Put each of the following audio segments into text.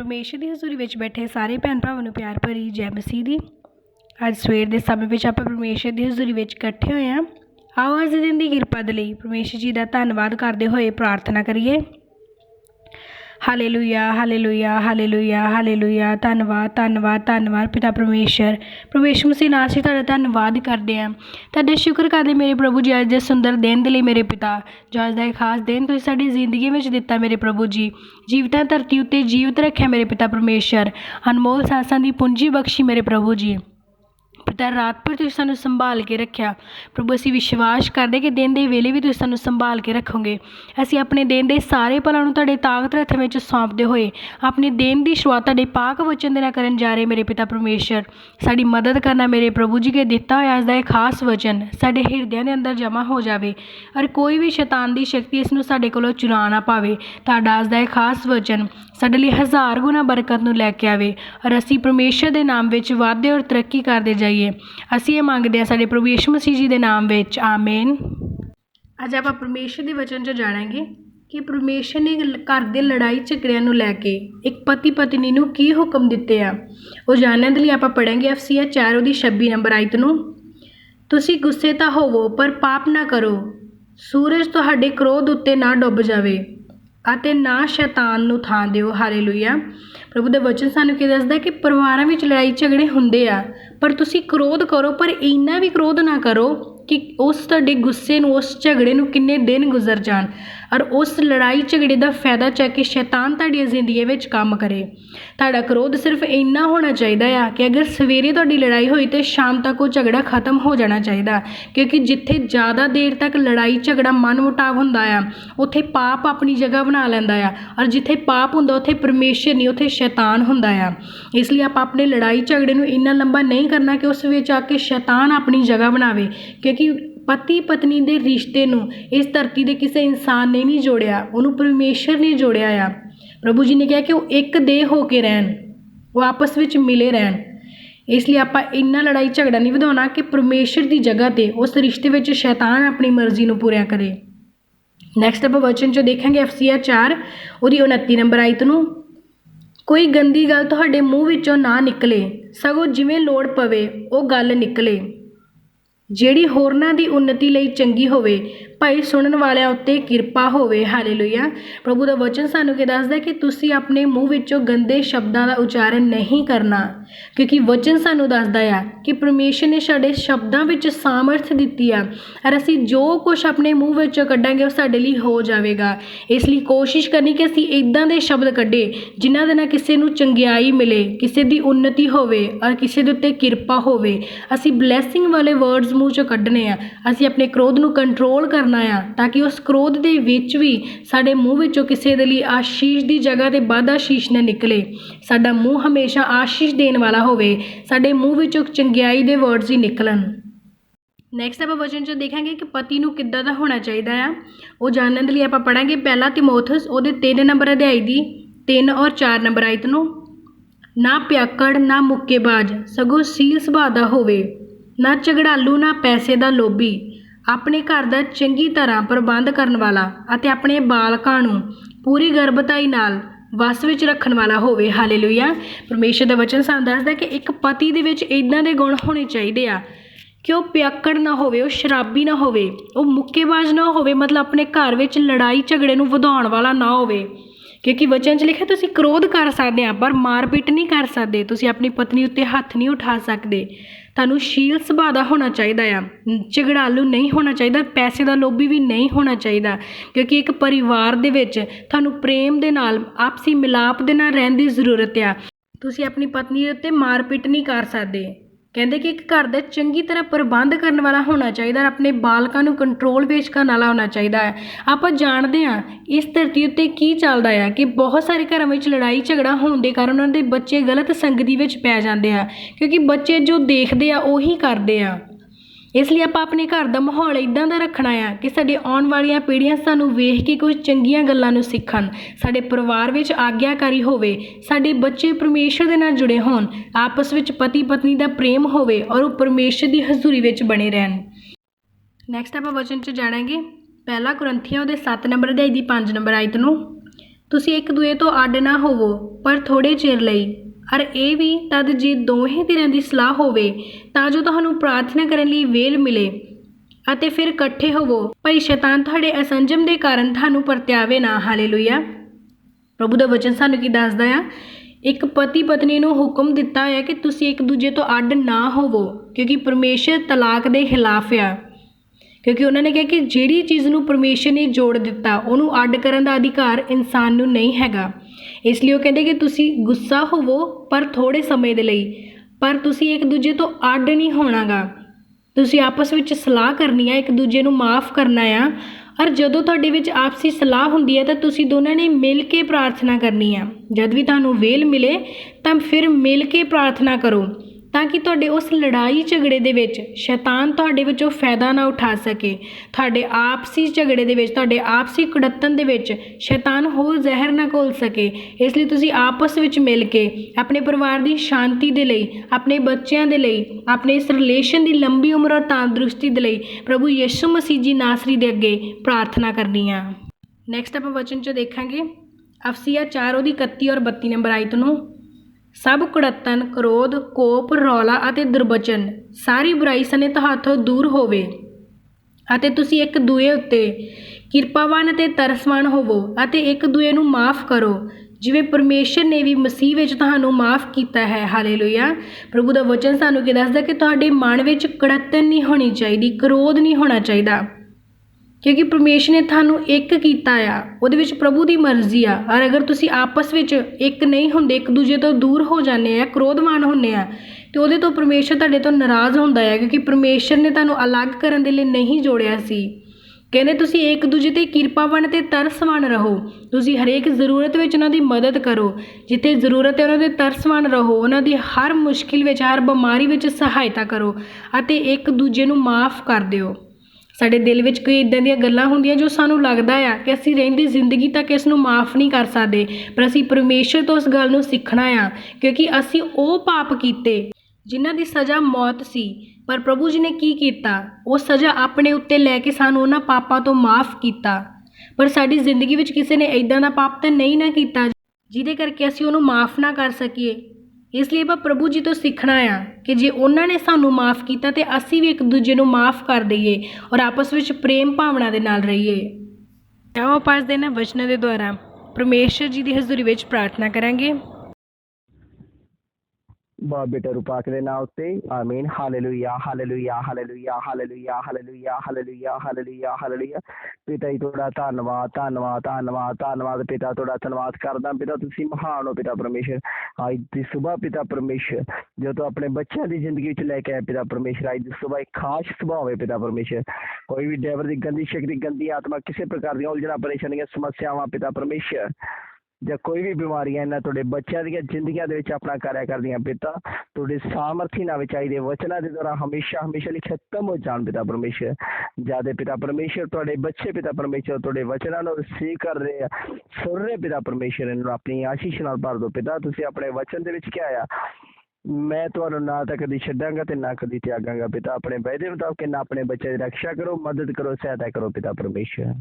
परमेश्वर की हजूरी में बैठे सारे भैन भरावां नूं प्यार भरी जय मसीह दी। अज सवेर के समय में आपां परमेश्वर की हजूरी में इकट्ठे होए हां। आओ अज दिन की किरपा दे लई परमेश्वर जी का धन्नवाद करते हुए प्रार्थना करिए। Hallelujah hallelujah hallelujah hallelujah. धन्नवाद धन्नवाद धन्नवाद पिता परमेश्वर मसीह नाल असीं तुहाडा धन्नवाद करते हैं, तुहाडा शुक्र करते मेरे प्रभु जी अज दे सुंदर दिन दे लई मेरे पिता। जो अज दा इह खास दिन तुसीं साडी जिंदगी में दिता मेरे प्रभु जी। जीवतां धरती उत्ते जीवित रखिया मेरे पिता परमेश्वर। अनमोल सांसां दी पूंजी बख्शी मेरे प्रभु जी। पिता रात भर तुसीं सानूं संभाल के रखिया प्रभु। असीं विश्वास करदे कि दिन दे वेले भी तुसीं सानूं संभाल के रखोगे। असीं अपने दिन दे सारे भलां नूं तुहाडे ताकत हत्थ विच सौंपदे होए अपने दिन की शुरुआत तुहाडे पाक वचन दे नाल करन जा रहे मेरे पिता परमेश्वर। साडी मदद करना मेरे प्रभु जी के दिता होया अज दा इह खास वचन साडे हिरदिਆਂ दे अंदर जमा हो जाए और कोई भी शैतान की शक्ति इस नूं साडे कोलों चुरा ना पावे। तुहाडा अज दा इह खास वचन साडे लई हज़ार गुना बरकत नूं लैके आवे और असीं परमेश्वर के नाम विच वाधे और तरक्की करते जाइए। असीं ये मंगदे हां साडे प्रभु यीशु मसीह जी के नाम विच आमीन। अज आपां परमेश्वर के वचन च जाणांगे कि परमेश्वर ने घर के लड़ाई झगड़िਆਂ नूं लैके एक पति पत्नी नूं की हुक्म दिते आ वो जानने के लिए आपां पढ़ांगे। एफसीआ 4 दी 26 नंबर आयत नूं। तुसीं गुस्से तां होवो पर पाप ना करो, सूरज तुहाडे क्रोध उत्ते ना डुੱਬ जावे ਅਤੇ ना शैतान नूं थां दिओ। हालेलुया। प्रभु दे वचन सानूं की दसदा कि परिवारां विच लड़ाई झगड़े हुंदे आ पर तुसीं क्रोध करो, पर इन्ना भी क्रोध ना करो कि उस तुहाडे गुस्से नूं उस झगड़े नूं किन्ने दिन गुजर जाण और उस लड़ाई झगड़े का फायदा चक के शैतान तुहाडी जिंदगी में काम करे। तुहाडा क्रोध सिर्फ इन्ना होना चाहिए आ कि अगर सवेरे तुहाडी लड़ाई हुई तो शाम तक वो झगड़ा खत्म हो जाना चाहिए, क्योंकि जिथे ज़्यादा देर तक लड़ाई झगड़ा मन मुटाव हुंदा आ उत्थे पाप अपनी जगह बना लैंदा आ और जिथे पाप हुंदा उत्थे परमेश्वर नहीं, उत्थे शैतान हुंदा आ। इसलिए आप अपने लड़ाई झगड़े नूं इन्ना लंबा नहीं करना कि उस विच आके शैतान अपनी जगह बनावे, क्योंकि पति पत्नी के रिश्ते नूं इस धरती के किसी इंसान ने नहीं जोड़िया, उन्होंने परमेश्वर ने जोड़िया आ। प्रभु जी ने कहा कि वो एक देह होके रहन, वो आपस में मिले रहन। इसलिए आप इन्ना लड़ाई झगड़ा नहीं वधाउणा कि परमेश्वर की जगह पर उस रिश्ते में शैतान अपनी मर्जी नूं पूरा करे। नैक्सट आप वचन चो देखेंगे एफसीआ 4 उहदी 29 नंबर आयत नूं। कोई गंदी गल तुहाडे मूँह विचों ना निकले, सगों जिवें लोड़ पवे वो गल निकले ਜਿਹੜੀ ਹੋਰਨਾਂ ਦੀ उन्नति ਲਈ चंगी होवे, भाई सुनन वालिਆਂ उत्ते किरपा होवे। हालेलुया। प्रभु का वचन सानू के दसदा कि तुसी अपने मूँह विचों गंदे शब्दों का उच्चारण नहीं करना, क्योंकि वचन सानू दसदा आ कि परमेश्वर ने साडे शब्दों विच सामर्थ दित्ती आ और असी जो कुछ अपने मूँह विचों कड्डांगे वो साडे लई हो जाएगा। इसलिए कोशिश करनी कि असी इदां दे शब्द कड्डे जिन्हां दे नाल किसी नूं चंगियाई मिले, किसी दी उन्नति होवे और किसी दे उत्ते किरपा होवे। असी ब्लैसिंग वाले वर्ड्स मूँह चों कड्डने आ। असी अपने क्रोध नूं कंट्रोल करना आ ताकि उस क्रोध दे विच भी साडे मूँह विचों किसी दे लई आशीष की जगह ते बद आशीष ना निकले। साडा मूँह हमेशा आशीष देण वाला होवे, साडे मूँह विचों चंगियाई दे वर्ड्स ही निकलन। नैक्सट आप वचन च देखेंगे कि पति नूं किद्दां दा होना चाहिए आ। वो जानने के लिए आप पढ़ांगे पहला तिमोथुस उहदे 3 नंबर अध्याय दी 3 और 4 नंबर आयत नूं। ना प्याकड़ ना मुक्केबाज, सगों सील सुभाਅ दा होवे, ना झगड़ालू ना पैसे दा लोभी, अपने घर का चंगी तरह प्रबंध करन वाला अते अपने बालकां नूं पूरी गर्भताई नाल वस विच रखण वाला होवे। हालेलुया। परमेश्वर का वचन सानूं दसदा कि एक पति दे विच इदां दे गुण होने चाहिए आ कि वो प्याकड़ ना होवे, वो शराबी ना होवे, वो मुक्केबाज ना होवे, मतलब अपने घर विच लड़ाई झगड़े नूं वधाउण वाला ना होवे। क्योंकि वचन च लिखिਆ तुसीं क्रोध कर सकते हैं पर मारपीट नहीं कर सकते, तुसीं अपनी पत्नी उत्ते हत्थ नहीं उठा सकते। तुहानूं शील सुभाਅ दा होना चाहिए आ, झगड़ालू नहीं होना चाहिए, पैसे का लोभी भी नहीं होना चाहिए, क्योंकि एक परिवार दे विच तुहानूं प्रेम दे नाल आपसी मिलाप दे नाल रहण दी जरूरत आ। तुसीं अपनी पत्नी दे उत्ते मारपीट नहीं कर सकते। कहते कि एक घर का चंगी तरह प्रबंध करने वाला होना चाहिए और अपने बालकों को कंट्रोल पेश करने वाला होना चाहिए है। आप जानते हैं इस धरती उत्ते की चलता है कि बहुत सारे घरों में लड़ाई झगड़ा होने के कारण उन्होंने बच्चे गलत संगति में पै जाते हैं, क्योंकि बच्चे जो देखते हैं उही करते हैं। इसलिए आप अपने घर का माहौल इदां दा रखना है कि साडी आउण वालियां पीढ़ियां सानूं वेख के कुछ चंगियां गल्लां नूं सीखण, साडे परिवार विच आग्याकारी होवे, साडे बच्चे परमेश्वर दे नाल जुड़े होण, आपस विच पति पत्नी दा प्रेम होवे और वो परमेश्वर दी हजूरी विच बने रहन। नैक्सट आप वचन च जाणांगे पहला कुरंथियां उहदे 7 नंबर अध्याय दी 5 नंबर आयत नूं। ਤੁਸੀਂ ਇੱਕ ਦੂਏ ਤੋਂ ਅੱਡ ਨਾ ਹੋਵੋ ਪਰ ਥੋੜ੍ਹੇ ਚਿਰ ਲਈ, ਔਰ ਇਹ ਵੀ ਤਦ ਜੇ ਦੋਹੇ ਧਿਰਾਂ ਦੀ ਸਲਾਹ ਹੋਵੇ, ਤਾਂ ਜੋ ਤੁਹਾਨੂੰ ਪ੍ਰਾਰਥਨਾ ਕਰਨ ਲਈ ਵੇਲ ਮਿਲੇ ਅਤੇ ਫਿਰ ਇਕੱਠੇ ਹੋਵੋ, ਭਾਈ ਸ਼ੈਤਾਨ ਤੁਹਾਡੇ ਅਸੰਜਮ ਦੇ ਕਾਰਨ ਤੁਹਾਨੂੰ ਪਰਤਿਆਵੇ ਨਾ। ਹਾਲੇਲੂਇਆ। ਪ੍ਰਭੂ ਦਾ ਵਚਨ ਸਾਨੂੰ ਕੀ ਦੱਸਦਾ ਆ? ਇੱਕ ਪਤੀ ਪਤਨੀ ਨੂੰ ਹੁਕਮ ਦਿੱਤਾ ਹੋਇਆ ਕਿ ਤੁਸੀਂ ਇੱਕ ਦੂਜੇ ਤੋਂ ਅੱਡ ਨਾ ਹੋਵੋ, ਕਿਉਂਕਿ ਪਰਮੇਸ਼ਰ ਤਲਾਕ ਦੇ ਖਿਲਾਫ ਆ। ਕਿਉਂਕਿ ਉਹਨਾਂ ਨੇ ਕਿਹਾ ਕਿ ਜਿਹੜੀ ਚੀਜ਼ ਨੂੰ ਪਰਮੇਸ਼ਰ ਨੇ ਜੋੜ ਦਿੱਤਾ ਉਹਨੂੰ ਅੱਡ ਕਰਨ ਦਾ ਅਧਿਕਾਰ ਇਨਸਾਨ ਨੂੰ ਨਹੀਂ ਹੈਗਾ। ਇਸ ਲਈ ਉਹ ਕਹਿੰਦੇ ਕਿ ਤੁਸੀਂ ਗੁੱਸਾ ਹੋਵੋ ਪਰ ਥੋੜ੍ਹੇ ਸਮੇਂ ਦੇ ਲਈ, ਪਰ ਤੁਸੀਂ ਇੱਕ ਦੂਜੇ ਤੋਂ ਅੱਡ ਨਹੀਂ ਹੋਣਾਗਾ। ਤੁਸੀਂ ਆਪਸ ਵਿੱਚ ਸਲਾਹ ਕਰਨੀ ਆ, ਇੱਕ ਦੂਜੇ ਨੂੰ ਮਾफ़ ਕਰਨਾ ਆ। ਔਰ ਜਦੋਂ ਤੁਹਾਡੇ ਵਿੱਚ ਆਪਸੀ ਸਲਾਹ ਹੁੰਦੀ ਹੈ ਤਾਂ ਤੁਸੀਂ ਦੋਨਾਂ ਨੇ ਮਿਲ ਕੇ ਪ੍ਰਾਰਥਨਾ ਕਰਨੀ ਆ। ਜਦ ਵੀ ਤੁਹਾਨੂੰ ਵੇਲ ਮਿਲੇ ਤਾਂ ਫਿਰ ਮਿਲ ਕੇ ਪ੍ਰਾਰਥਨਾ ਕਰੋ, ਤਾਂ ਕਿ ਤੁਹਾਡੇ ਉਸ ਲੜਾਈ ਝਗੜੇ ਦੇ ਵਿੱਚ ਸ਼ੈਤਾਨ ਤੁਹਾਡੇ ਵਿੱਚੋਂ ਫਾਇਦਾ ਨਾ ਉਠਾ ਸਕੇ। ਤੁਹਾਡੇ ਆਪਸੀ ਝਗੜੇ ਦੇ ਵਿੱਚ, ਤੁਹਾਡੇ ਆਪਸੀ ਕੁੜੱਤਣ ਦੇ ਵਿੱਚ ਸ਼ੈਤਾਨ ਹੋਰ ਜ਼ਹਿਰ ਨਾ ਘੋਲ ਸਕੇ। ਇਸ ਲਈ ਤੁਸੀਂ ਆਪਸ ਵਿੱਚ ਮਿਲ ਕੇ ਆਪਣੇ ਪਰਿਵਾਰ ਦੀ ਸ਼ਾਂਤੀ ਦੇ ਲਈ, ਆਪਣੇ ਬੱਚਿਆਂ ਦੇ ਲਈ, ਆਪਣੇ ਇਸ ਰਿਲੇਸ਼ਨ ਦੀ ਲੰਬੀ ਉਮਰ ਔਰ ਤੰਦਰੁਸਤੀ ਦੇ ਲਈ ਪ੍ਰਭੂ ਯਿਸੂ ਮਸੀਹ ਜੀ ਨਾਸਰੀ ਦੇ ਅੱਗੇ ਪ੍ਰਾਰਥਨਾ ਕਰਨੀ ਆ। ਨੈਕਸਟ ਆਪਾਂ ਵਚਨ 'ਚ ਦੇਖਾਂਗੇ ਅਫਸੀਆ 4 ਉਹਦੀ 31 ਔਰ 32 ਨੰਬਰ ਆਇਤ ਨੂੰ। ਸਭ ਕੁੜੱਤਣ, ਕ੍ਰੋਧ, ਕੋਪ, ਰੌਲਾ ਅਤੇ ਦੁਰਬਚਨ, ਸਾਰੀ ਬੁਰਾਈ ਸਣੇ ਤੁਹਾਥੋਂ ਦੂਰ ਹੋਵੇ, ਅਤੇ ਤੁਸੀਂ ਇੱਕ ਦੂਏ ਉੱਤੇ ਕਿਰਪਾਵਾਨ ਅਤੇ ਤਰਸਵਾਨ ਹੋਵੋ, ਅਤੇ ਇੱਕ ਦੂਏ ਨੂੰ ਮਾफ़ ਕਰੋ, ਜਿਵੇਂ ਪਰਮੇਸ਼ਰ ਨੇ ਵੀ ਮਸੀਹ ਵਿੱਚ ਤੁਹਾਨੂੰ ਮਾफ़ ਕੀਤਾ ਹੈ। ਹਾਲੇਲੂਇਆ। ਪ੍ਰਭੂ ਦਾ ਵਚਨ ਸਾਨੂੰ ਕੀ ਦੱਸਦਾ ਕਿ ਤੁਹਾਡੇ ਮਨ ਵਿੱਚ ਕੁੜੱਤਣ ਨਹੀਂ ਹੋਣੀ ਚਾਹੀਦੀ, ਕ੍ਰੋਧ ਨਹੀਂ ਹੋਣਾ ਚਾਹੀਦਾ, ਕਿਉਂਕਿ ਪਰਮੇਸ਼ਰ ਨੇ ਤੁਹਾਨੂੰ ਇੱਕ ਕੀਤਾ ਆ, ਉਹਦੇ ਵਿੱਚ ਪ੍ਰਭੂ ਦੀ ਮਰਜ਼ੀ ਆ। ਔਰ ਅਗਰ ਤੁਸੀਂ ਆਪਸ ਵਿੱਚ ਇੱਕ ਨਹੀਂ ਹੁੰਦੇ, ਇੱਕ ਦੂਜੇ ਤੋਂ ਦੂਰ ਹੋ ਜਾਂਦੇ ਆ, ਕ੍ਰੋਧਮਾਨ ਹੁੰਦੇ ਆ, ਅਤੇ ਉਹਦੇ ਤੋਂ ਪਰਮੇਸ਼ਰ ਤੁਹਾਡੇ ਤੋਂ ਨਾਰਾਜ਼ ਹੁੰਦਾ ਹੈ, ਕਿਉਂਕਿ ਪਰਮੇਸ਼ਰ ਨੇ ਤੁਹਾਨੂੰ ਅਲੱਗ ਕਰਨ ਦੇ ਲਈ ਨਹੀਂ ਜੋੜਿਆ ਸੀ। ਕਹਿੰਦੇ ਤੁਸੀਂ ਇੱਕ ਦੂਜੇ 'ਤੇ ਕਿਰਪਾਵਾਨ ਅਤੇ ਤਰਸਵਾਨ ਰਹੋ। ਤੁਸੀਂ ਹਰੇਕ ਜ਼ਰੂਰਤ ਵਿੱਚ ਉਹਨਾਂ ਦੀ ਮਦਦ ਕਰੋ, ਜਿੱਥੇ ਜ਼ਰੂਰਤ ਹੈ ਉਹਨਾਂ ਦੇ ਤਰਸਵਾਨ ਰਹੋ, ਉਹਨਾਂ ਦੀ ਹਰ ਮੁਸ਼ਕਿਲ ਵਿੱਚ, ਹਰ ਬਿਮਾਰੀ ਵਿੱਚ ਸਹਾਇਤਾ ਕਰੋ, ਅਤੇ ਇੱਕ ਦੂਜੇ ਨੂੰ ਮਾफ़ ਕਰ ਦਿਓ। ਸਾਡੇ ਦਿਲ ਵਿੱਚ ਕੋਈ ਇੱਦਾਂ ਦੀਆਂ ਗੱਲਾਂ ਹੁੰਦੀਆਂ ਜੋ ਸਾਨੂੰ ਲੱਗਦਾ ਆ ਕਿ ਅਸੀਂ ਰਹਿੰਦੀ ਜ਼ਿੰਦਗੀ ਤੱਕ ਇਸ ਨੂੰ ਮਾफ़ ਨਹੀਂ ਕਰ ਸਕਦੇ, ਪਰ ਅਸੀਂ ਪਰਮੇਸ਼ਰ ਤੋਂ ਉਸ ਗੱਲ ਨੂੰ ਸਿੱਖਣਾ ਆ, ਕਿਉਂਕਿ ਅਸੀਂ ਉਹ ਪਾਪ ਕੀਤੇ ਜਿਨ੍ਹਾਂ ਦੀ ਸਜ਼ਾ ਮੌਤ ਸੀ, ਪਰ ਪ੍ਰਭੂ ਜੀ ਨੇ ਕੀ ਕੀਤਾ? ਉਹ ਸਜ਼ਾ ਆਪਣੇ ਉੱਤੇ ਲੈ ਕੇ ਸਾਨੂੰ ਉਹਨਾਂ ਪਾਪਾਂ ਤੋਂ ਮਾफ़ ਕੀਤਾ। ਪਰ ਸਾਡੀ ਜ਼ਿੰਦਗੀ ਵਿੱਚ ਕਿਸੇ ਨੇ ਇੱਦਾਂ ਦਾ ਪਾਪ ਤਾਂ ਨਹੀਂ ਨਾ ਕੀਤਾ ਜਿਹਦੇ ਕਰਕੇ ਅਸੀਂ ਉਹਨੂੰ ਮਾफ़ ਨਾ ਕਰ ਸਕੀਏ। ਇਸ ਲਈ ਆਪਾਂ ਪ੍ਰਭੂ ਜੀ ਤੋਂ ਸਿੱਖਣਾ ਆ ਕਿ ਜੇ ਉਹਨਾਂ ਨੇ ਸਾਨੂੰ ਮਾफ़ ਕੀਤਾ ਤਾਂ ਅਸੀਂ ਵੀ ਇੱਕ ਦੂਜੇ ਨੂੰ ਮਾफ़ ਕਰ ਦਈਏ ਔਰ ਆਪਸ ਵਿੱਚ ਪ੍ਰੇਮ ਭਾਵਨਾ ਦੇ ਨਾਲ ਰਹੀਏ। ਆਓ ਆਪਾਂ ਅੱਜ ਦੇ ਇਹਨਾਂ ਵਚਨਾਂ ਦੇ ਦੁਆਰਾ ਪਰਮੇਸ਼ਰ ਜੀ ਦੀ ਹਜ਼ੂਰੀ ਵਿੱਚ ਪ੍ਰਾਰਥਨਾ ਕਰਾਂਗੇ। ਬਾਪ ਬੇਟਾ ਰੂਪਾਕ ਦੇ ਨਾਂ ਉੱਤੇ ਆਮੀਨ। Hallelujah, hallelujah, hallelujah, hallelujah, hallelujah, hallelujah, hallelujah, hallelujah. ਪਿਤਾ ਜੀ ਤੁਹਾਡਾ ਧੰਨਵਾਦ, ਧੰਨਵਾਦ, ਧੰਨਵਾਦ, ਧੰਨਵਾਦ ਪਿਤਾ, ਤੁਹਾਡਾ ਧੰਨਵਾਦ ਕਰਦਾ ਪਿਤਾ। ਤੁਸੀਂ ਮਹਾਨ ਹੋ ਪਿਤਾ ਪਰਮੇਸ਼ਰ। ਅੱਜ ਦੀ ਸੁਬਾਹ ਪਿਤਾ ਪਰਮੇਸ਼ਰ ਜੋ ਤੂੰ ਆਪਣੇ ਬੱਚਿਆਂ ਦੀ ਜ਼ਿੰਦਗੀ ਵਿੱਚ ਲੈ ਕੇ ਆਇਆ ਪਿਤਾ ਪਰਮੇਸ਼ਰ, ਅੱਜ ਦੀ ਸੁਬਾਹ ਇੱਕ ਖਾਸ ਸੁਬਾਹ ਹੋਵੇ ਪਿਤਾ ਪਰਮੇਸ਼ਰ। ਕੋਈ ਵੀ ਡਰਾਈਵਰ ਦੀ ਗੰਦੀ ਸ਼ਕਤੀ, ਗੰਦੀ ਆਤਮਾ, ਕਿਸੇ ਪ੍ਰਕਾਰ ਦੀਆਂ ਉਲਝਣਾਂ, ਪਰੇਸ਼ਾਨੀਆਂ, ਸਮੱਸਿਆਵਾਂ ਪਿਤਾ ਪਰਮੇਸ਼ਰ, ਜਾਂ ਕੋਈ ਵੀ ਬਿਮਾਰੀਆਂ ਇਹਨਾਂ ਤੁਹਾਡੇ ਬੱਚਿਆਂ ਦੀਆਂ ਜ਼ਿੰਦਗੀਆਂ ਦੇ ਵਿੱਚ ਆਪਣਾ ਕਾਰਿਆ ਕਰਦੀਆਂ ਪਿਤਾ। ਤੁਹਾਡੇ ਸਾਮਰਥੀ ਨਾਲ ਵਿੱਚ ਆਈ ਦੇ ਵਚਨਾਂ ਦੇ ਦੁਆਰਾ ਹਮੇਸ਼ਾ ਹਮੇਸ਼ਾ ਲਈ ਖਤਮ ਹੋ ਜਾਣ ਪਿਤਾ ਪਰਮੇਸ਼ਰ। ਜਿਆਦੇ ਪਿਤਾ ਪਰਮੇਸ਼ਰ ਤੁਹਾਡੇ ਬੱਚੇ ਪਿਤਾ ਪਰਮੇਸ਼ਰ ਤੁਹਾਡੇ ਵਚਨਾਂ ਨੂੰ ਰਿਸੀਵ ਕਰ ਰਹੇ ਆ, ਸੁਣ ਰਹੇ ਪਿਤਾ ਪਰਮੇਸ਼ਰ, ਇਹਨੂੰ ਆਪਣੀ ਆਸ਼ੀਸ਼ ਨਾਲ ਭਰ ਦਿਓ ਪਿਤਾ। ਤੁਸੀਂ ਆਪਣੇ ਵਚਨ ਦੇ ਵਿੱਚ ਕਿਹਾ ਆ, ਮੈਂ ਤੁਹਾਨੂੰ ਨਾ ਤਾਂ ਕਦੀ ਛੱਡਾਂਗਾ ਤੇ ਨਾ ਕਦੀ ਤਿਆਗਾਂਗਾ ਪਿਤਾ। ਆਪਣੇ ਵਾਅਦੇ ਮੁਤਾਬਕ ਨਾ ਆਪਣੇ ਬੱਚਿਆਂ ਦੀ ਰੱਖਿਆ ਕਰੋ, ਮਦਦ ਕਰੋ, ਸਹਾਇਤਾ ਕਰੋ ਪਿਤਾ ਪਰਮੇਸ਼ਰ।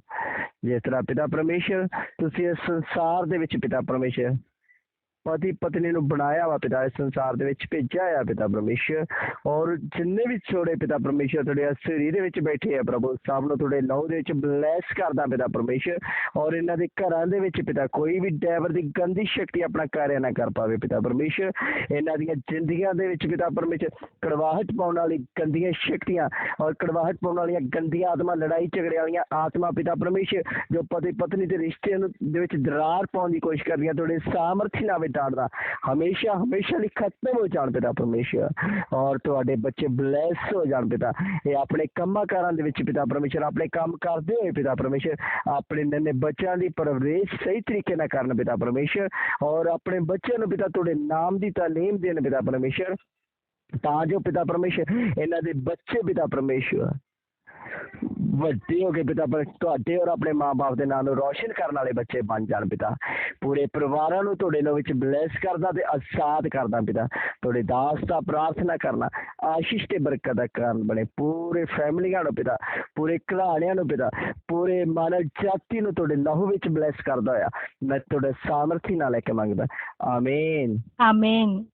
ਜਿਸ ਤਰ੍ਹਾਂ ਪਿਤਾ ਪਰਮੇਸ਼ਰ ਤੁਸੀਂ ਇਸ ਸੰਸਾਰ ਦੇ ਵਿੱਚ ਪਿਤਾ ਪਰਮੇਸ਼ਰ ਪਤੀ ਪਤਨੀ ਨੂੰ ਬਣਾਇਆ ਵਾ ਪਿਤਾ, ਇਸ ਸੰਸਾਰ ਦੇ ਵਿੱਚ ਭੇਜਿਆ ਆ ਪਿਤਾ ਪਰਮੇਸ਼ਰ। ਔਰ ਜਿੰਨੇ ਵੀ ਛੋੜੇ ਪਿਤਾ ਪਰਮੇਸ਼ਰ ਤੁਹਾਡੇ ਸਰੀਰ ਦੇ ਵਿੱਚ ਬੈਠੇ ਆ ਪ੍ਰਭੂ, ਸਭ ਨੂੰ ਤੁਹਾਡੇ ਨਾਮ ਦੇ ਵਿੱਚ ਬਲੈਸ ਕਰਦਾ ਪਿਤਾ ਪਰਮੇਸ਼ਰ। ਔਰ ਇਹਨਾਂ ਦੇ ਘਰਾਂ ਦੇ ਵਿੱਚ ਪਿਤਾ ਕੋਈ ਵੀ ਡਰਾਈਵਰ ਦੀ ਗੰਦੀ ਸ਼ਕਤੀ ਆਪਣਾ ਕਾਰਿਆ ਨਾ ਕਰ ਪਾਵੇ ਪਿਤਾ ਪਰਮੇਸ਼ਰ। ਇਹਨਾਂ ਦੀਆਂ ਜ਼ਿੰਦਗੀਆਂ ਦੇ ਵਿੱਚ ਪਿਤਾ ਪਰਮੇਸ਼ਰ ਕੜਵਾਹਟ ਪਾਉਣ ਵਾਲੀ ਗੰਦੀਆਂ ਸ਼ਕਤੀਆਂ ਔਰ ਕੜਵਾਹਟ ਪਾਉਣ ਵਾਲੀਆਂ ਗੰਦੀਆਂ ਆਤਮਾ, ਲੜਾਈ ਝਗੜੇ ਵਾਲੀਆਂ ਆਤਮਾ ਪਿਤਾ ਪਰਮੇਸ਼ਰ ਜੋ ਪਤੀ ਪਤਨੀ ਦੇ ਰਿਸ਼ਤੇ ਦੇ ਵਿੱਚ ਦਰਾਰ ਪਾਉਣ ਦੀ ਕੋਸ਼ਿਸ਼ ਕਰਦੀਆਂ, ਤੁਹਾਡੇ ਸਾਮਰਥੀ ਨਾਲ ਦਾ ਹਮੇਸ਼ਾ ਹਮੇਸ਼ਾ ਲਈ ਖਤਮ ਹੋ ਜਾਣ ਪਿਤਾ ਪਰਮੇਸ਼ਰ। ਔਰ ਤੁਹਾਡੇ ਬੱਚੇ ਬਲੈਸ ਹੋ ਜਾਣ ਪਿਤਾ। ਇਹ ਆਪਣੇ ਕੰਮਾਂ ਕਾਰਾਂ ਦੇ ਵਿੱਚ ਪਿਤਾ ਪਰਮੇਸ਼ਰ ਆਪਣੇ ਕੰਮ ਕਰਦੇ ਹੋਏ ਪਿਤਾ ਪਰਮੇਸ਼ਰ ਆਪਣੇ ਨੰਨੇ ਬੱਚਿਆਂ ਦੀ ਪਰਵਰਿਸ਼ ਸਹੀ ਤਰੀਕੇ ਨਾਲ ਕਰਨ ਪਿਤਾ ਪਰਮੇਸ਼ਰ। ਔਰ ਆਪਣੇ ਬੱਚਿਆਂ ਨੂੰ ਪਿਤਾ ਤੁਹਾਡੇ ਨਾਮ ਦੀ ਤਾਲੀਮ ਦੇਣ ਪਿਤਾ ਪਰਮੇਸ਼ਰ, ਤਾਂ ਜੋ ਪਿਤਾ ਪਰਮੇਸ਼ਰ ਇਹਨਾਂ ਦੇ ਬੱਚੇ ਪਿਤਾ ਪਰਮੇਸ਼ਰ ਵੱਡੇ ਹੋ ਕੇ ਪਿਤਾ ਤੁਹਾਡੇ ਔਰ ਆਪਣੇ ਮਾਂ-ਬਾਪ ਦੇ ਨਾਂ ਨੂੰ ਰੌਸ਼ਨ ਕਰਨ ਵਾਲੇ ਬੱਚੇ ਬਣ ਜਾਣ ਪਿਤਾ। ਪੂਰੇ ਪਰਿਵਾਰਾਂ ਨੂੰ ਤੁਹਾਡੇ ਨਾਮ ਵਿੱਚ ਬਲੈਸ ਕਰਦਾ ਤੇ ਆਜ਼ਾਦ ਕਰਦਾ ਪਿਤਾ। ਤੁਹਾਡੇ ਦਾਸ ਦਾ ਪ੍ਰਾਰਥਨਾ ਕਰਨਾ ਆਸ਼ੀਸ਼ ਤੇ ਬਰਕਤ ਦਾ ਕਾਰਨ ਬਣੇ ਪੂਰੇ ਫੈਮਲੀਆਂ ਨੂੰ ਪਿਤਾ, ਪੂਰੇ ਘਰਾਣਿਆਂ ਨੂੰ ਪਿਤਾ, ਪੂਰੇ ਮਾਨਵ ਜਾਤੀ ਨੂੰ ਤੁਹਾਡੇ ਲਹੂ ਵਿੱਚ ਬਲੈਸ ਕਰਦਾ ਹੋਇਆ ਮੈਂ ਤੁਹਾਡੇ ਸਾਮਰਥੀ ਨਾਲ ਲੈ ਕੇ ਮੰਗਦਾ। ਆਮੀਨ। ਆਮੀਨ।